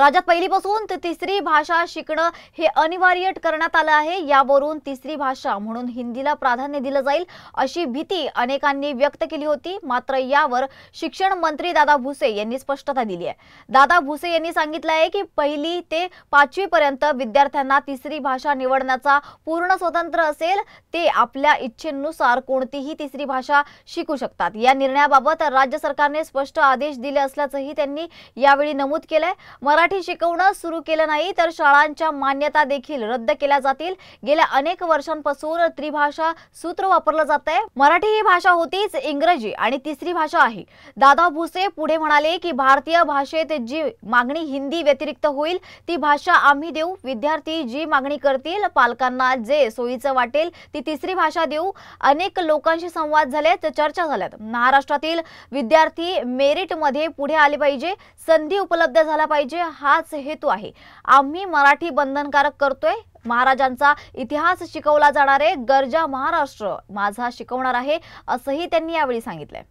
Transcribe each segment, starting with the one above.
राज्यात पहिलीपासून ते तिसरी भाषा शिकणं हे अनिवार्य करण्यात आलं आहे। यावरून तिसरी भाषा म्हणून हिंदीला प्राधान्य दिलं जाईल अशी भीती अनेकांनी व्यक्त केली होती। मात्र यावर शिक्षण मंत्री दादा भुसे यांनी स्पष्टता दिली आहे। दादा भुसे यांनी सांगितलं आहे की पहिली ते 5वी पर्यंत विद्यार्थ्यांना तिसरी भाषा निवडण्याचा पूर्ण स्वातंत्र्य असेल। ते आपल्या इच्छेनुसार कोणतीही तिसरी भाषा शिकू शकतात। या निर्णयाबाबत राज्य सरकारने स्पष्ट आदेश दिले असल्याचंही त्यांनी यावेळी नमूद केलंय। मराठी शिकवणं सुरू केलं नाही तर शाळांच्या मान्यता देखील रद्द केल्या जातील। गेल्या अनेक वर्षांपासून त्रिभाषा सूत्र वापरलं जातंय। मराठी ही भाषा होतीच, इंग्रजी आणि तिसरी भाषा आहे। दादा भुसे पुढे म्हणाले की भारतीय भाषेत जी मागणी हिंदी व्यतिरिक्त होईल ती भाषा आम्ही देऊ। विद्यार्थी जी मागणी करतील, पालकांना जे सोयीचं वाटेल ती तिसरी भाषा देऊ। अनेक लोकांशी संवाद झालेत, चर्चा झाल्यात। महाराष्ट्रातील विद्यार्थी मेरिट मध्ये पुढे आले पाहिजे, संधी उपलब्ध झाला पाहिजे, हाच हेतू आहे। आम्ही मराठी बंधनकारक करतोय। महाराजांचा इतिहास शिकवला जाणार आहे। गरजा महाराष्ट्र माझा शिकवणार आहे असंही त्यांनी यावेळी सांगितलंय।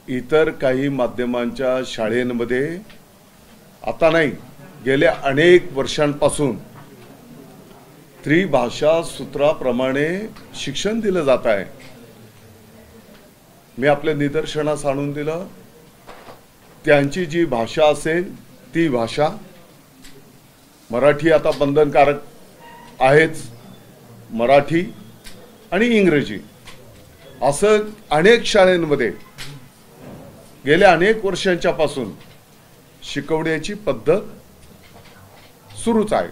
इतर काही माध्यमांच्या शाळेंमध्ये आता नाही, गेल्या अनेक वर्षांपासून त्रिभाषा सूत्राप्रमाणे शिक्षण दिलं जात आहे। मी आपल्या निदर्शनास आणून दिलं, त्यांची जी भाषा असेल ती भाषा, मराठी आता बंधनकारक आहेच, मराठी आणि इंग्रजी असं अनेक शाळांमध्ये गेल्या अनेक वर्षांच्या पासून शिकवण्याची पद्धत सुरूच आहे।